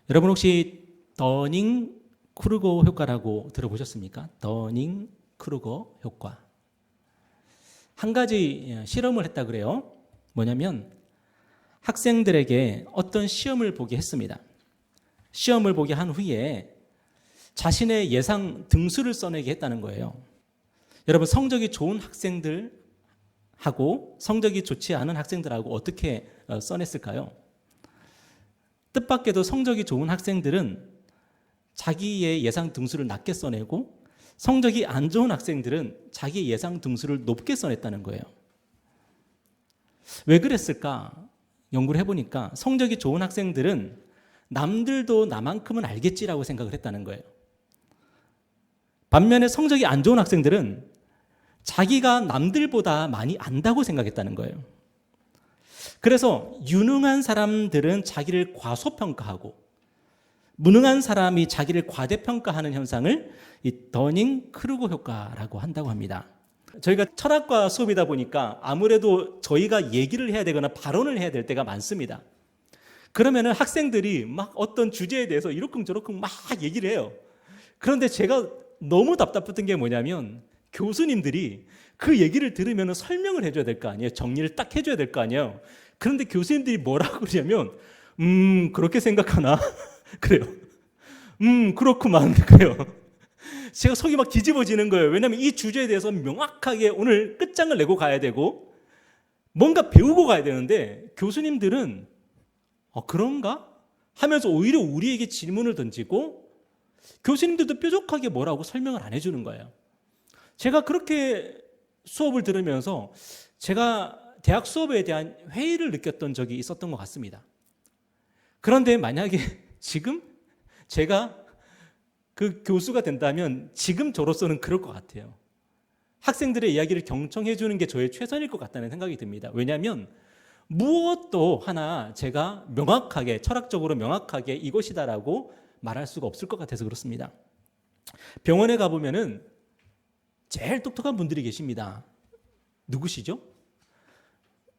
여러분 혹시 더닝 크루거 효과라고 들어보셨습니까? 더닝 크루거 효과. 한 가지 실험을 했다 그래요. 뭐냐면 학생들에게 어떤 시험을 보게 했습니다. 시험을 보게 한 후에 자신의 예상 등수를 써내게 했다는 거예요. 여러분 성적이 좋은 학생들하고 성적이 좋지 않은 학생들하고 어떻게 써냈을까요? 뜻밖에도 성적이 좋은 학생들은 자기의 예상 등수를 낮게 써내고 성적이 안 좋은 학생들은 자기의 예상 등수를 높게 써냈다는 거예요. 왜 그랬을까? 연구를 해보니까 성적이 좋은 학생들은 남들도 나만큼은 알겠지라고 생각을 했다는 거예요. 반면에 성적이 안 좋은 학생들은 자기가 남들보다 많이 안다고 생각했다는 거예요. 그래서 유능한 사람들은 자기를 과소평가하고 무능한 사람이 자기를 과대평가하는 현상을 이 더닝 크루거 효과라고 한다고 합니다. 저희가 철학과 수업이다 보니까 아무래도 저희가 얘기를 해야 되거나 발언을 해야 될 때가 많습니다. 그러면은 학생들이 막 어떤 주제에 대해서 이러쿵저러쿵 막 얘기를 해요. 그런데 제가 너무 답답했던 게 뭐냐면 교수님들이 그 얘기를 들으면 설명을 해줘야 될 거 아니에요. 정리를 딱 해줘야 될 거 아니에요. 그런데 교수님들이 뭐라고 그러냐면 그렇게 생각하나? 그래요. 그렇구만. 그래요. 제가 속이 막 뒤집어지는 거예요. 왜냐하면 이 주제에 대해서 명확하게 오늘 끝장을 내고 가야 되고 뭔가 배우고 가야 되는데 교수님들은 그런가? 하면서 오히려 우리에게 질문을 던지고 교수님들도 뾰족하게 뭐라고 설명을 안 해주는 거예요. 제가 그렇게 수업을 들으면서 제가 대학 수업에 대한 회의를 느꼈던 적이 있었던 것 같습니다. 그런데 만약에 지금 제가 그 교수가 된다면 지금 저로서는 그럴 것 같아요. 학생들의 이야기를 경청해 주는 게 저의 최선일 것 같다는 생각이 듭니다. 왜냐하면 무엇도 하나 제가 명확하게 철학적으로 명확하게 이것이다라고 말할 수가 없을 것 같아서 그렇습니다. 병원에 가보면은 제일 똑똑한 분들이 계십니다. 누구시죠?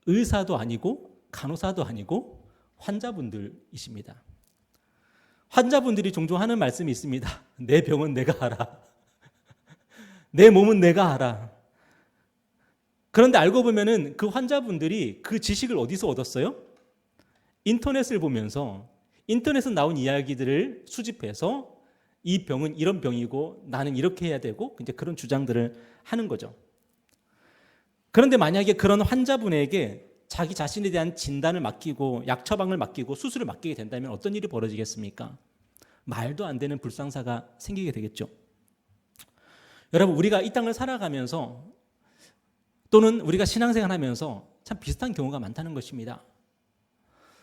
의사도 아니고 간호사도 아니고 환자분들이십니다. 환자분들이 종종 하는 말씀이 있습니다. 내 병은 내가 알아. 내 몸은 내가 알아. 그런데 알고 보면은 그 환자분들이 그 지식을 어디서 얻었어요? 인터넷을 보면서 인터넷에 나온 이야기들을 수집해서 이 병은 이런 병이고 나는 이렇게 해야 되고 이제 그런 주장들을 하는 거죠. 그런데 만약에 그런 환자분에게 자기 자신에 대한 진단을 맡기고 약 처방을 맡기고 수술을 맡기게 된다면 어떤 일이 벌어지겠습니까? 말도 안 되는 불상사가 생기게 되겠죠. 여러분 우리가 이 땅을 살아가면서 또는 우리가 신앙생활하면서 참 비슷한 경우가 많다는 것입니다.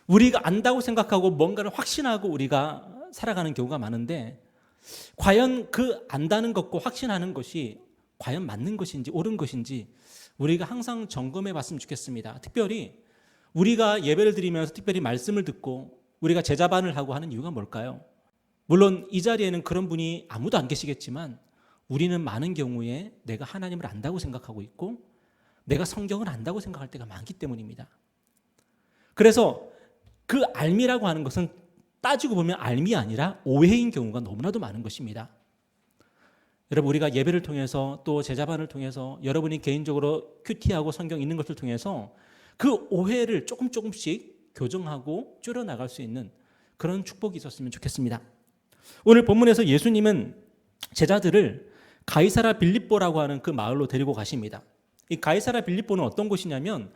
우리가 안다고 생각하고 뭔가를 확신하고 우리가 살아가는 경우가 많은데 과연 그 안다는 것과 확신하는 것이 과연 맞는 것인지 옳은 것인지 우리가 항상 점검해 봤으면 좋겠습니다. 특별히 우리가 예배를 드리면서 특별히 말씀을 듣고 우리가 제자반을 하고 하는 이유가 뭘까요? 물론 이 자리에는 그런 분이 아무도 안 계시겠지만 우리는 많은 경우에 내가 하나님을 안다고 생각하고 있고 내가 성경을 안다고 생각할 때가 많기 때문입니다. 그래서 그 알미라고 하는 것은 따지고 보면 알미 아니라 오해인 경우가 너무나도 많은 것입니다. 여러분 우리가 예배를 통해서 또 제자반을 통해서 여러분이 개인적으로 큐티하고 성경 읽는 것을 통해서 그 오해를 조금씩 교정하고 줄여나갈 수 있는 그런 축복이 있었으면 좋겠습니다. 오늘 본문에서 예수님은 제자들을 가이사라 빌립보라고 하는 그 마을로 데리고 가십니다. 이 가이사라 빌립보는 어떤 곳이냐면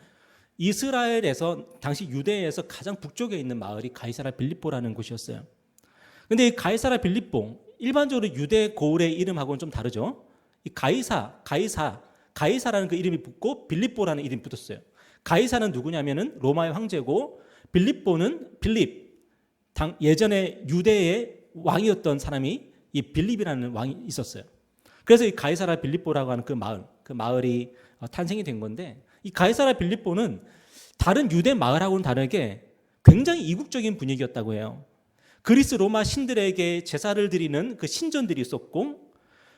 이스라엘에서 당시 유대에서 가장 북쪽에 있는 마을이 가이사라 빌립보라는 곳이었어요. 그런데 이 가이사라 빌립보 일반적으로 유대 고을의 이름하고는 좀 다르죠. 이 가이사라는 그 이름이 붙고 빌립보라는 이름이 붙었어요. 가이사는 누구냐면은 로마의 황제고 빌립보는 예전에 유대의 왕이었던 사람이 이 빌립이라는 왕이 있었어요. 그래서 이 가이사라 빌립보라고 하는 그 마을이 탄생이 된 건데 이 가이사라 빌립보는 다른 유대 마을하고는 다르게 굉장히 이국적인 분위기였다고 해요. 그리스 로마 신들에게 제사를 드리는 그 신전들이 있었고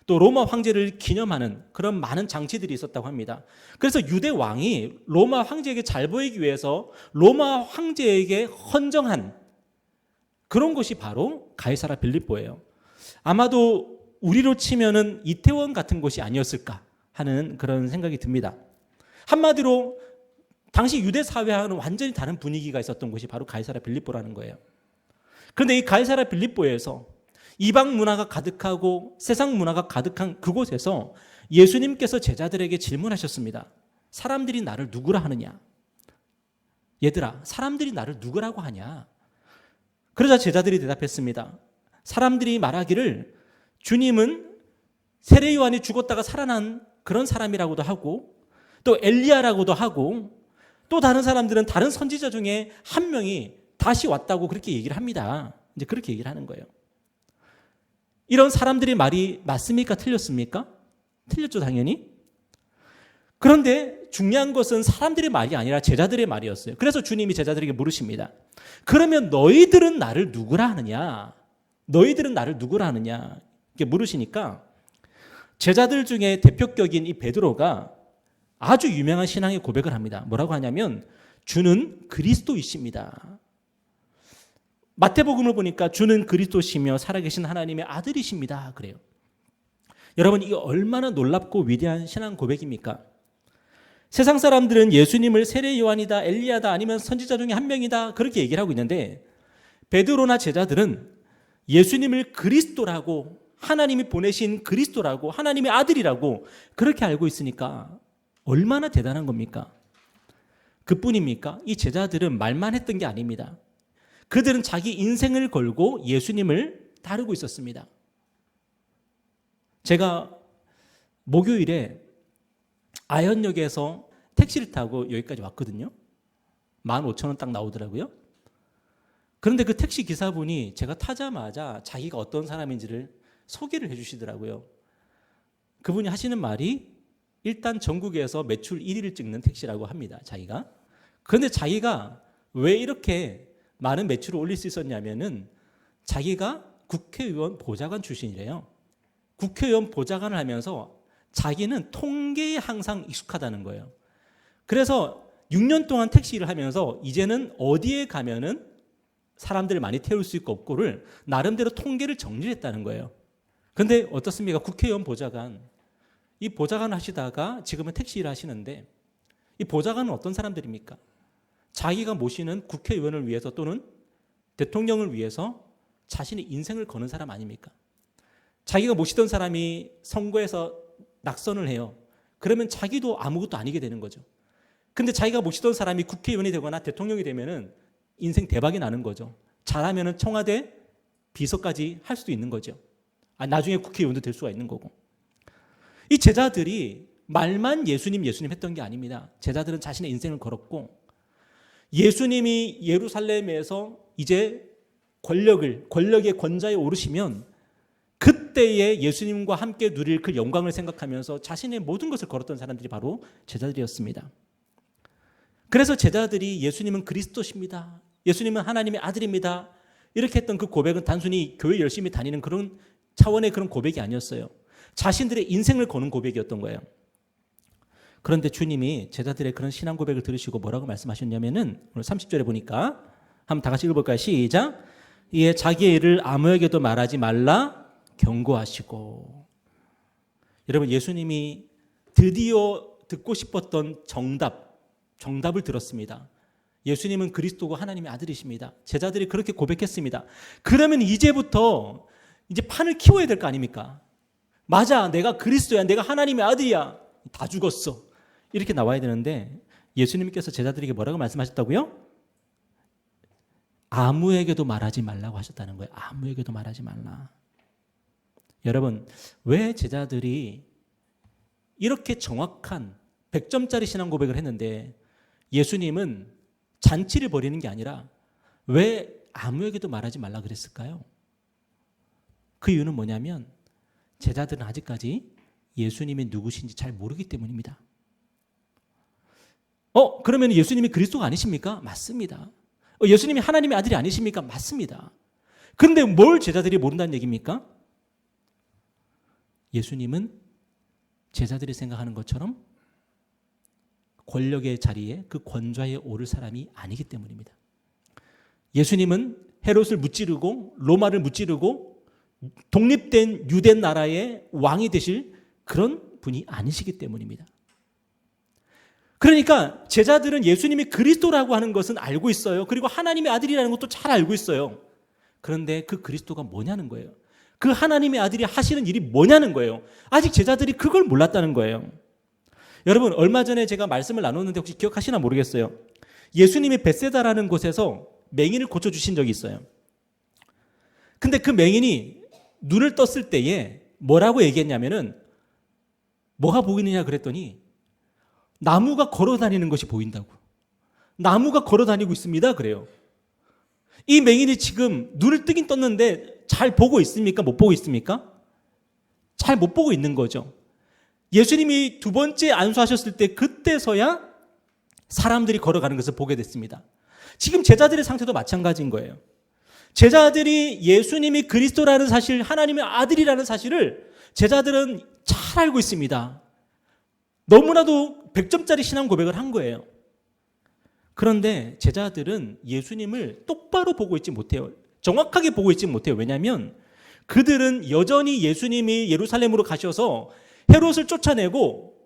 또 로마 황제를 기념하는 그런 많은 장치들이 있었다고 합니다. 그래서 유대 왕이 로마 황제에게 잘 보이기 위해서 로마 황제에게 헌정한 그런 곳이 바로 가이사라 빌립보예요. 아마도 우리로 치면은 이태원 같은 곳이 아니었을까 하는 그런 생각이 듭니다. 한마디로 당시 유대 사회와는 완전히 다른 분위기가 있었던 곳이 바로 가이사라 빌립보라는 거예요. 그런데 이 가이사라 빌립보에서 이방 문화가 가득하고 세상 문화가 가득한 그곳에서 예수님께서 제자들에게 질문하셨습니다. 사람들이 나를 누구라 하느냐? 얘들아, 사람들이 나를 누구라고 하냐? 그러자 제자들이 대답했습니다. 사람들이 말하기를 주님은 세례 요한이 죽었다가 살아난 그런 사람이라고도 하고 또 엘리야라고도 하고 또 다른 사람들은 다른 선지자 중에 한 명이 다시 왔다고 그렇게 얘기를 합니다. 이제 그렇게 얘기를 하는 거예요. 이런 사람들의 말이 맞습니까? 틀렸습니까? 틀렸죠, 당연히. 그런데 중요한 것은 사람들의 말이 아니라 제자들의 말이었어요. 그래서 주님이 제자들에게 물으십니다. 그러면 너희들은 나를 누구라 하느냐? 너희들은 나를 누구라 하느냐? 이렇게 물으시니까 제자들 중에 대표격인 이 베드로가 아주 유명한 신앙의 고백을 합니다. 뭐라고 하냐면 주는 그리스도이십니다. 마태복음을 보니까 주는 그리스도시며 살아계신 하나님의 아들이십니다. 그래요. 여러분, 이게 얼마나 놀랍고 위대한 신앙 고백입니까? 세상 사람들은 예수님을 세례 요한이다, 엘리야다, 아니면 선지자 중에 한 명이다 그렇게 얘기를 하고 있는데 베드로나 제자들은 예수님을 그리스도라고, 하나님이 보내신 그리스도라고, 하나님의 아들이라고 그렇게 알고 있으니까 얼마나 대단한 겁니까? 그뿐입니까? 이 제자들은 말만 했던 게 아닙니다. 그들은 자기 인생을 걸고 예수님을 따르고 있었습니다. 제가 목요일에 아현역에서 택시를 타고 여기까지 왔거든요. 15,000원 딱 나오더라고요. 그런데 그 택시 기사분이 제가 타자마자 자기가 어떤 사람인지를 소개를 해주시더라고요. 그분이 하시는 말이 일단 전국에서 매출 1위를 찍는 택시라고 합니다. 자기가. 그런데 자기가 왜 이렇게 많은 매출을 올릴 수 있었냐면은 자기가 국회의원 보좌관 출신이래요. 국회의원 보좌관을 하면서 자기는 통계에 항상 익숙하다는 거예요. 그래서 6년 동안 택시를 하면서 이제는 어디에 가면은 사람들을 많이 태울 수 있고 없고를 나름대로 통계를 정리를 했다는 거예요. 그런데 어떻습니까? 국회의원 보좌관. 이 보좌관 하시다가 지금은 택시 일을 하시는데 이 보좌관은 어떤 사람들입니까? 자기가 모시는 국회의원을 위해서 또는 대통령을 위해서 자신의 인생을 거는 사람 아닙니까? 자기가 모시던 사람이 선거에서 낙선을 해요. 그러면 자기도 아무것도 아니게 되는 거죠. 근데 자기가 모시던 사람이 국회의원이 되거나 대통령이 되면은 인생 대박이 나는 거죠. 잘하면은 청와대 비서까지 할 수도 있는 거죠. 나중에 국회의원도 될 수가 있는 거고. 이 제자들이 말만 예수님 했던 게 아닙니다. 제자들은 자신의 인생을 걸었고 예수님이 예루살렘에서 이제 권력의 권좌에 오르시면 그때에 예수님과 함께 누릴 그 영광을 생각하면서 자신의 모든 것을 걸었던 사람들이 바로 제자들이었습니다. 그래서 제자들이 예수님은 그리스도십니다. 예수님은 하나님의 아들입니다. 이렇게 했던 그 고백은 단순히 교회 열심히 다니는 그런 차원의 그런 고백이 아니었어요. 자신들의 인생을 거는 고백이었던 거예요. 그런데 주님이 제자들의 그런 신앙 고백을 들으시고 뭐라고 말씀하셨냐면은 오늘 30절에 보니까 한번 다 같이 읽어볼까요? 시작. 이에 자기의 일을 아무에게도 말하지 말라 경고하시고. 여러분, 예수님이 드디어 듣고 싶었던 정답을 들었습니다. 예수님은 그리스도고 하나님의 아들이십니다. 제자들이 그렇게 고백했습니다. 그러면 이제부터 이제 판을 키워야 될 거 아닙니까? 맞아, 내가 그리스도야, 내가 하나님의 아들이야. 다 죽었어. 이렇게 나와야 되는데 예수님께서 제자들에게 뭐라고 말씀하셨다고요? 아무에게도 말하지 말라고 하셨다는 거예요. 아무에게도 말하지 말라. 여러분, 왜 제자들이 이렇게 정확한 100점짜리 신앙 고백을 했는데 예수님은 잔치를 벌이는 게 아니라 왜 아무에게도 말하지 말라 그랬을까요? 그 이유는 뭐냐면 제자들은 아직까지 예수님이 누구신지 잘 모르기 때문입니다. 그러면 예수님이 그리스도가 아니십니까? 맞습니다. 예수님이 하나님의 아들이 아니십니까? 맞습니다. 그런데 뭘 제자들이 모른다는 얘기입니까? 예수님은 제자들이 생각하는 것처럼 권력의 자리에 그 권좌에 오를 사람이 아니기 때문입니다. 예수님은 헤롯을 무찌르고 로마를 무찌르고 독립된 유대 나라의 왕이 되실 그런 분이 아니시기 때문입니다. 그러니까 제자들은 예수님이 그리스도라고 하는 것은 알고 있어요. 그리고 하나님의 아들이라는 것도 잘 알고 있어요. 그런데 그 그리스도가 뭐냐는 거예요. 그 하나님의 아들이 하시는 일이 뭐냐는 거예요. 아직 제자들이 그걸 몰랐다는 거예요. 여러분, 얼마 전에 제가 말씀을 나눴는데 혹시 기억하시나 모르겠어요. 예수님이 벳세다라는 곳에서 맹인을 고쳐주신 적이 있어요. 근데 그 맹인이 눈을 떴을 때에 뭐라고 얘기했냐면은 뭐가 보이느냐 그랬더니 나무가 걸어다니는 것이 보인다고. 나무가 걸어다니고 있습니다. 그래요. 이 맹인이 지금 눈을 뜨긴 떴는데 잘 보고 있습니까? 못 보고 있습니까? 잘 못 보고 있는 거죠. 예수님이 두 번째 안수하셨을 때 그때서야 사람들이 걸어가는 것을 보게 됐습니다. 지금 제자들의 상태도 마찬가지인 거예요. 제자들이 예수님이 그리스도라는 사실, 하나님의 아들이라는 사실을 제자들은 잘 알고 있습니다. 너무나도 100점짜리 신앙 고백을 한 거예요. 그런데 제자들은 예수님을 똑바로 보고 있지 못해요. 정확하게 보고 있지 못해요. 왜냐하면 그들은 여전히 예수님이 예루살렘으로 가셔서 헤롯을 쫓아내고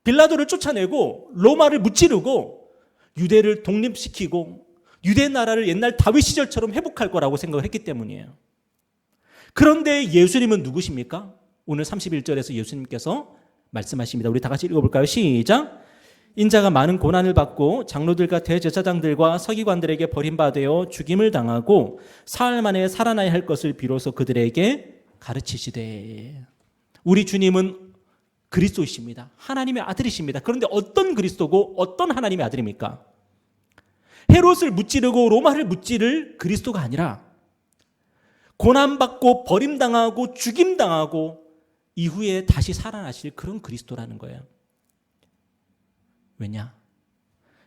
빌라도를 쫓아내고 로마를 무찌르고 유대를 독립시키고 유대 나라를 옛날 다윗 시절처럼 회복할 거라고 생각을 했기 때문이에요. 그런데 예수님은 누구십니까? 오늘 31절에서 예수님께서 말씀하십니다. 우리 다 같이 읽어볼까요? 시작. 인자가 많은 고난을 받고 장로들과 대제사장들과 서기관들에게 버림받아 죽임을 당하고 사흘 만에 살아나야 할 것을 비로소 그들에게 가르치시되. 우리 주님은 그리스도이십니다. 하나님의 아들이십니다. 그런데 어떤 그리스도고 어떤 하나님의 아들입니까? 헤롯을 무찌르고 로마를 무찌를 그리스도가 아니라 고난받고 버림당하고 죽임당하고 이후에 다시 살아나실 그런 그리스도라는 거예요. 왜냐?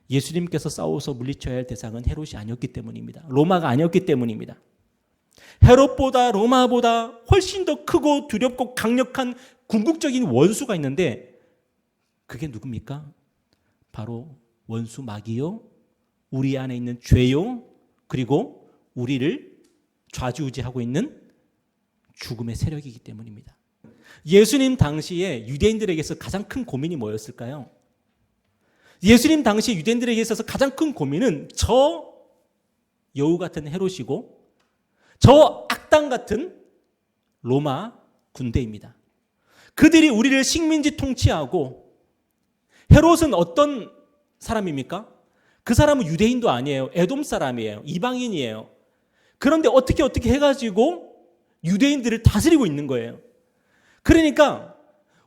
예수님께서 싸워서 물리쳐야 할 대상은 헤롯이 아니었기 때문입니다. 로마가 아니었기 때문입니다. 헤롯보다 로마보다 훨씬 더 크고 두렵고 강력한 궁극적인 원수가 있는데 그게 누굽니까? 바로 원수 마귀요, 우리 안에 있는 죄요, 그리고 우리를 좌지우지하고 있는 죽음의 세력이기 때문입니다. 예수님 당시에 유대인들에게서 가장 큰 고민이 뭐였을까요? 예수님 당시 유대인들에게 있어서 가장 큰 고민은 저 여우 같은 헤롯이고 저 악당 같은 로마 군대입니다. 그들이 우리를 식민지 통치하고, 헤롯은 어떤 사람입니까? 그 사람은 유대인도 아니에요. 에돔 사람이에요. 이방인이에요. 그런데 어떻게 해가지고 유대인들을 다스리고 있는 거예요. 그러니까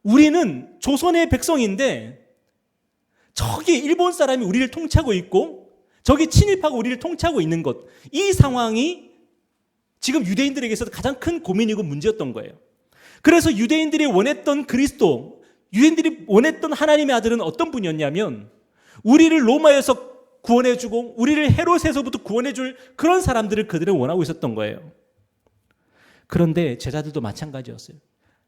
우리는 조선의 백성인데 저기 일본 사람이 우리를 통치하고 있고 저기 친일파가 우리를 통치하고 있는 것, 이 상황이 지금 유대인들에게서 가장 큰 고민이고 문제였던 거예요. 그래서 유대인들이 원했던 그리스도, 유대인들이 원했던 하나님의 아들은 어떤 분이었냐면 우리를 로마에서 구원해주고 우리를 헤롯에서부터 구원해줄 그런 사람들을 그들은 원하고 있었던 거예요. 그런데 제자들도 마찬가지였어요.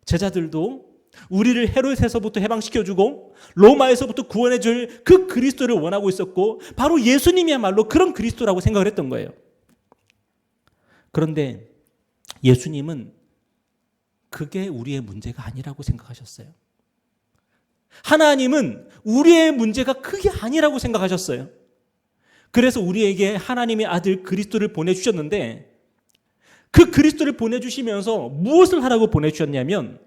제자들도 우리를 헤롯에서부터 해방시켜주고 로마에서부터 구원해줄 그 그리스도를 원하고 있었고 바로 예수님이야말로 그런 그리스도라고 생각을 했던 거예요. 그런데 예수님은 그게 우리의 문제가 아니라고 생각하셨어요. 하나님은 우리의 문제가 그게 아니라고 생각하셨어요. 그래서 우리에게 하나님의 아들 그리스도를 보내주셨는데 그 그리스도를 보내주시면서 무엇을 하라고 보내주셨냐면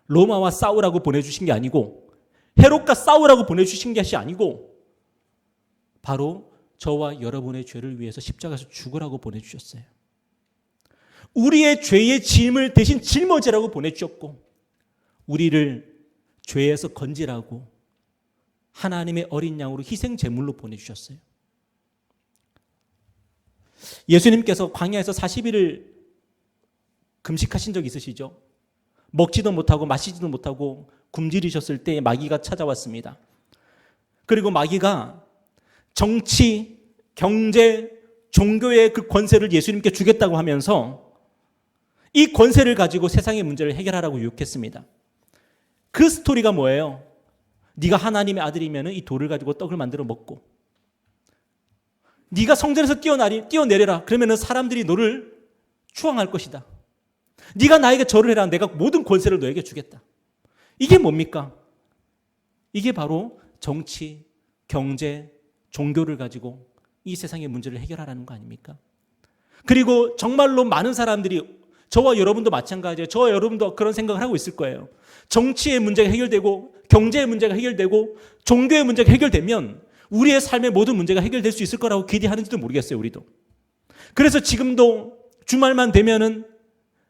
로마와 싸우라고 보내주신 게 아니고 헤롯과 싸우라고 보내주신 것이 아니고 바로 저와 여러분의 죄를 위해서 십자가에서 죽으라고 보내주셨어요. 우리의 죄의 짐을 대신 짊어지라고 보내주셨고 우리를 죄에서 건지라고 하나님의 어린 양으로 희생 제물로 보내주셨어요. 예수님께서 광야에서 40일을 금식하신 적 있으시죠? 먹지도 못하고 마시지도 못하고 굶주리셨을 때 마귀가 찾아왔습니다. 그리고 마귀가 정치, 경제, 종교의 그 권세를 예수님께 주겠다고 하면서 이 권세를 가지고 세상의 문제를 해결하라고 유혹했습니다. 그 스토리가 뭐예요? 네가 하나님의 아들이면 이 돌을 가지고 떡을 만들어 먹고 네가 성전에서 뛰어내려라. 그러면 사람들이 너를 추앙할 것이다. 네가 나에게 절을 해라. 내가 모든 권세를 너에게 주겠다. 이게 뭡니까? 이게 바로 정치, 경제, 종교를 가지고 이 세상의 문제를 해결하라는 거 아닙니까? 그리고 정말로 많은 사람들이, 저와 여러분도 마찬가지예요. 저와 여러분도 그런 생각을 하고 있을 거예요. 정치의 문제가 해결되고 경제의 문제가 해결되고 종교의 문제가 해결되면 우리의 삶의 모든 문제가 해결될 수 있을 거라고 기대하는지도 모르겠어요. 우리도. 그래서 지금도 주말만 되면은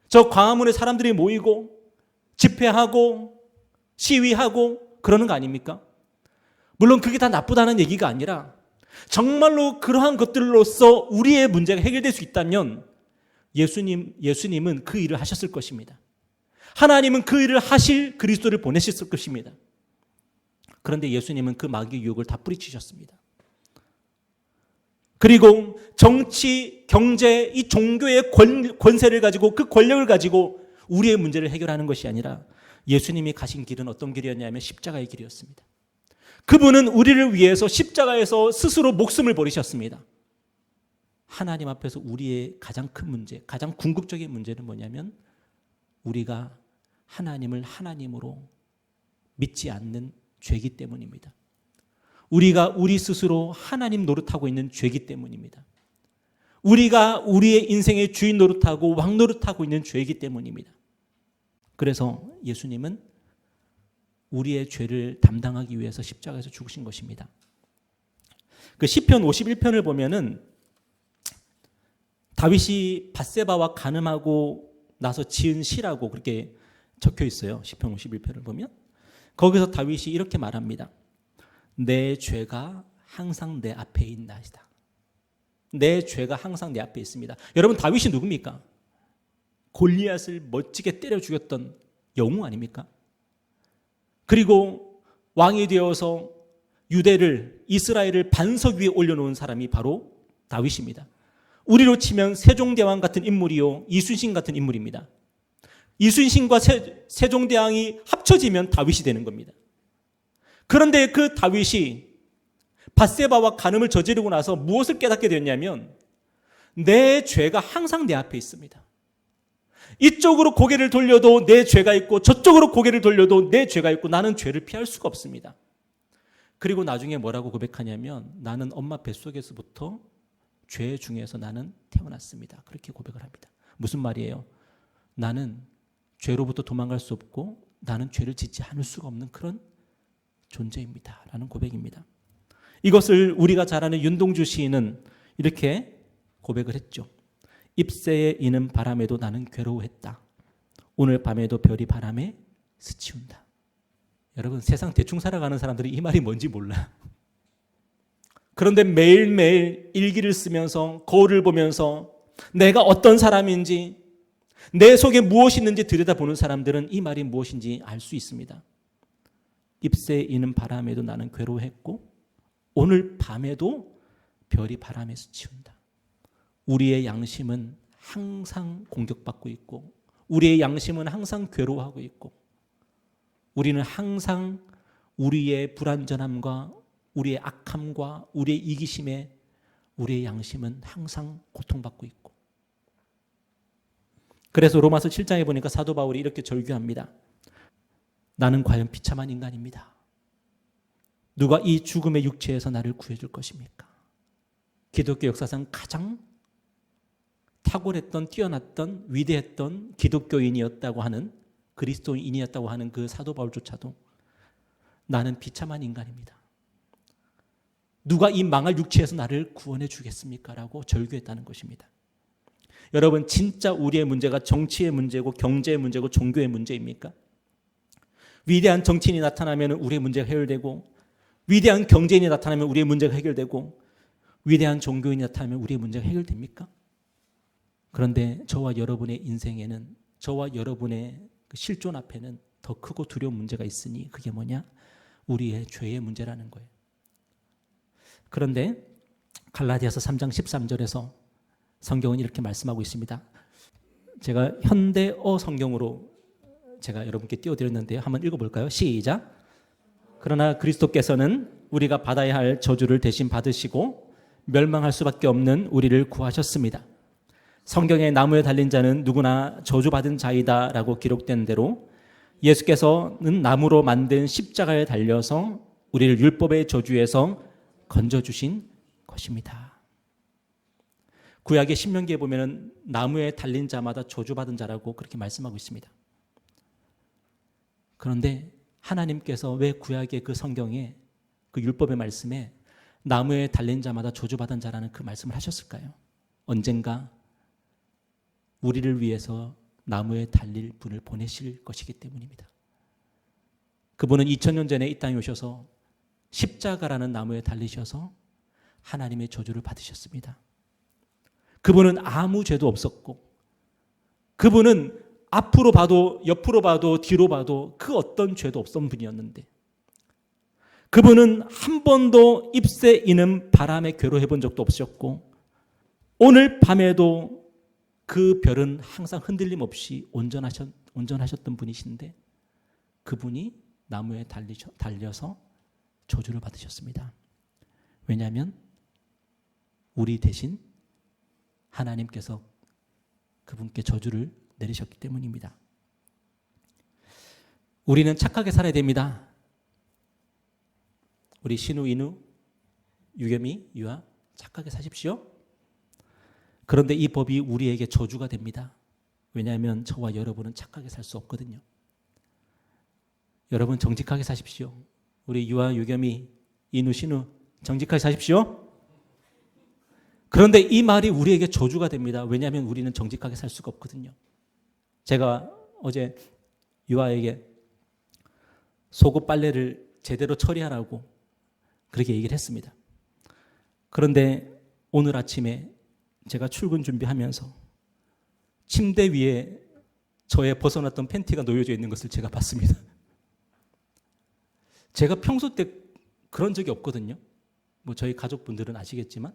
저 광화문에 사람들이 모이고 집회하고 시위하고 그러는 거 아닙니까? 물론 그게 다 나쁘다는 얘기가 아니라 정말로 그러한 것들로서 우리의 문제가 해결될 수 있다면 예수님은 그 일을 하셨을 것입니다. 하나님은 그 일을 하실 그리스도를 보내셨을 것입니다. 그런데 예수님은 그 마귀의 유혹을 다 뿌리치셨습니다. 그리고 정치, 경제, 이 종교의 권세를 가지고 그 권력을 가지고 우리의 문제를 해결하는 것이 아니라 예수님이 가신 길은 어떤 길이었냐면 십자가의 길이었습니다. 그분은 우리를 위해서 십자가에서 스스로 목숨을 버리셨습니다. 하나님 앞에서 우리의 가장 큰 문제, 가장 궁극적인 문제는 뭐냐면 우리가 하나님을 하나님으로 믿지 않는 죄이기 때문입니다. 우리가 우리 스스로 하나님 노릇하고 있는 죄이기 때문입니다. 우리가 우리의 인생의 주인 노릇하고 왕 노릇하고 있는 죄이기 때문입니다. 그래서 예수님은 우리의 죄를 담당하기 위해서 십자가에서 죽으신 것입니다. 그 시편 51편을 보면은 다윗이 밧세바와 간음하고 나서 지은 시라고 그렇게 적혀 있어요. 시편 51편을 보면 거기서 다윗이 이렇게 말합니다. 내 죄가 항상 내 앞에 있나이다. 내 죄가 항상 내 앞에 있습니다. 여러분, 다윗이 누굽니까? 골리앗을 멋지게 때려 죽였던 영웅 아닙니까? 그리고 왕이 되어서 유대를, 이스라엘을 반석 위에 올려놓은 사람이 바로 다윗입니다. 우리로 치면 세종대왕 같은 인물이요, 이순신 같은 인물입니다. 이순신과 세종대왕이 합쳐지면 다윗이 되는 겁니다. 그런데 그 다윗이 밧세바와 간음을 저지르고 나서 무엇을 깨닫게 됐냐면 내 죄가 항상 내 앞에 있습니다. 이쪽으로 고개를 돌려도 내 죄가 있고 저쪽으로 고개를 돌려도 내 죄가 있고 나는 죄를 피할 수가 없습니다. 그리고 나중에 뭐라고 고백하냐면 나는 엄마 뱃속에서부터 죄 중에서 나는 태어났습니다. 그렇게 고백을 합니다. 무슨 말이에요? 나는 죄로부터 도망갈 수 없고 나는 죄를 짓지 않을 수가 없는 그런 존재입니다. 라는 고백입니다. 이것을 우리가 잘 아는 윤동주 시인은 이렇게 고백을 했죠. 잎새에 이는 바람에도 나는 괴로워했다. 오늘 밤에도 별이 바람에 스치운다. 여러분, 세상 대충 살아가는 사람들이 이 말이 뭔지 몰라. 그런데 매일매일 일기를 쓰면서 거울을 보면서 내가 어떤 사람인지 내 속에 무엇이 있는지 들여다보는 사람들은 이 말이 무엇인지 알 수 있습니다. 잎새에 이는 바람에도 나는 괴로워했고 오늘 밤에도 별이 바람에 스치운다. 우리의 양심은 항상 공격받고 있고 우리의 양심은 항상 괴로워하고 있고 우리는 항상 우리의 불완전함과 우리의 악함과 우리의 이기심에 우리의 양심은 항상 고통받고 있고 그래서 로마서 7장에 보니까 사도 바울이 이렇게 절규합니다. 나는 과연 비참한 인간입니다. 누가 이 죽음의 육체에서 나를 구해줄 것입니까? 기독교 역사상 가장 탁월했던 뛰어났던 위대했던 기독교인이었다고 하는 그리스도인이었다고 하는 그 사도 바울조차도 나는 비참한 인간입니다. 누가 이 망할 육체에서 나를 구원해 주겠습니까? 라고 절규했다는 것입니다. 여러분, 진짜 우리의 문제가 정치의 문제고 경제의 문제고 종교의 문제입니까? 위대한 정치인이 나타나면 우리의 문제가 해결되고 위대한 경제인이 나타나면 우리의 문제가 해결되고 위대한 종교인이 나타나면 우리의 문제가 해결됩니까? 그런데 저와 여러분의 인생에는 저와 여러분의 그 실존 앞에는 더 크고 두려운 문제가 있으니 그게 뭐냐? 우리의 죄의 문제라는 거예요. 그런데 갈라디아서 3장 13절에서 성경은 이렇게 말씀하고 있습니다. 제가 현대어 성경으로 제가 여러분께 띄워드렸는데요. 한번 읽어볼까요? 시작. 그러나 그리스도께서는 우리가 받아야 할 저주를 대신 받으시고 멸망할 수밖에 없는 우리를 구하셨습니다. 성경에 나무에 달린 자는 누구나 저주받은 자이다라고 기록된 대로 예수께서는 나무로 만든 십자가에 달려서 우리를 율법의 저주에서 건져주신 것입니다. 구약의 신명기에 보면 나무에 달린 자마다 저주받은 자라고 그렇게 말씀하고 있습니다. 그런데 하나님께서 왜 구약의 그 성경에 그 율법의 말씀에 나무에 달린 자마다 저주받은 자라는 그 말씀을 하셨을까요? 언젠가 우리를 위해서 나무에 달릴 분을 보내실 것이기 때문입니다. 그분은 2000년 전에 이 땅에 오셔서 십자가라는 나무에 달리셔서 하나님의 저주를 받으셨습니다. 그분은 아무 죄도 없었고, 그분은 앞으로 봐도 옆으로 봐도 뒤로 봐도 그 어떤 죄도 없던 분이었는데, 그분은 한 번도 잎새 이는 바람에 괴로워해 본 적도 없으셨고, 오늘 밤에도 그 별은 항상 흔들림 없이 온전하셨던 분이신데, 그분이 나무에 달려서 저주를 받으셨습니다. 왜냐하면 우리 대신 하나님께서 그분께 저주를 내리셨기 때문입니다. 우리는 착하게 살아야 됩니다. 우리 신우, 인우, 유겸이, 유아 착하게 사십시오. 그런데 이 법이 우리에게 저주가 됩니다. 왜냐하면 저와 여러분은 착하게 살 수 없거든요. 여러분 정직하게 사십시오. 우리 유아, 유겸이, 인우, 신우 정직하게 사십시오. 그런데 이 말이 우리에게 저주가 됩니다. 왜냐하면 우리는 정직하게 살 수가 없거든요. 제가 어제 유아에게 속옷 빨래를 제대로 처리하라고 그렇게 얘기를 했습니다. 그런데 오늘 아침에 제가 출근 준비하면서 침대 위에 저의 벗어났던 팬티가 놓여져 있는 것을 제가 봤습니다. 제가 평소 때 그런 적이 없거든요. 뭐 저희 가족분들은 아시겠지만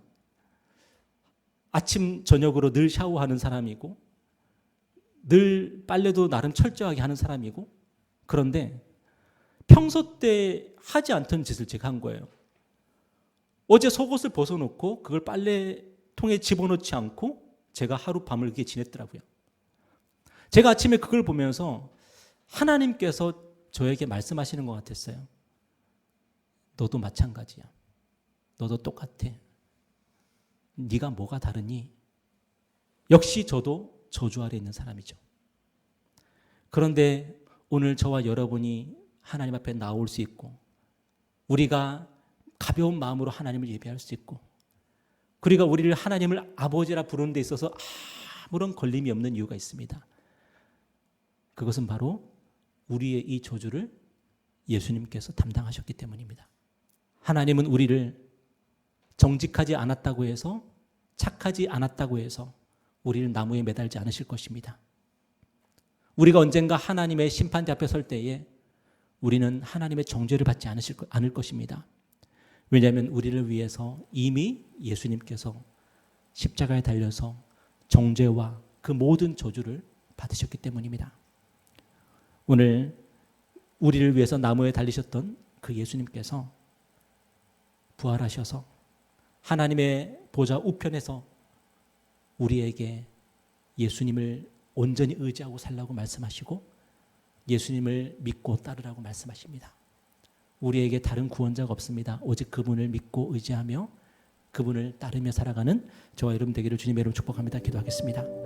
아침 저녁으로 늘 샤워하는 사람이고 늘 빨래도 나름 철저하게 하는 사람이고, 그런데 평소 때 하지 않던 짓을 제가 한 거예요. 어제 속옷을 벗어놓고 그걸 빨래통에 집어넣지 않고 제가 하룻밤을 그렇게 지냈더라고요. 제가 아침에 그걸 보면서 하나님께서 저에게 말씀하시는 것 같았어요. 너도 마찬가지야. 너도 똑같아. 네가 뭐가 다르니? 역시 저도 저주 아래 있는 사람이죠. 그런데 오늘 저와 여러분이 하나님 앞에 나올 수 있고, 우리가 가벼운 마음으로 하나님을 예배할 수 있고, 그리고 우리를 하나님을 아버지라 부르는 데 있어서 아무런 걸림이 없는 이유가 있습니다. 그것은 바로 우리의 이 저주를 예수님께서 담당하셨기 때문입니다. 하나님은 우리를 정직하지 않았다고 해서, 착하지 않았다고 해서 우리를 나무에 매달지 않으실 것입니다. 우리가 언젠가 하나님의 심판대 앞에 설 때에 우리는 하나님의 정죄를 받지 않을 것입니다. 왜냐하면 우리를 위해서 이미 예수님께서 십자가에 달려서 정죄와 그 모든 저주를 받으셨기 때문입니다. 오늘 우리를 위해서 나무에 달리셨던 그 예수님께서 부활하셔서 하나님의 보좌 우편에서 우리에게 예수님을 온전히 의지하고 살라고 말씀하시고 예수님을 믿고 따르라고 말씀하십니다. 우리에게 다른 구원자가 없습니다. 오직 그분을 믿고 의지하며 그분을 따르며 살아가는 저와 여러분 되기를 주님의 이름으로 축복합니다. 기도하겠습니다.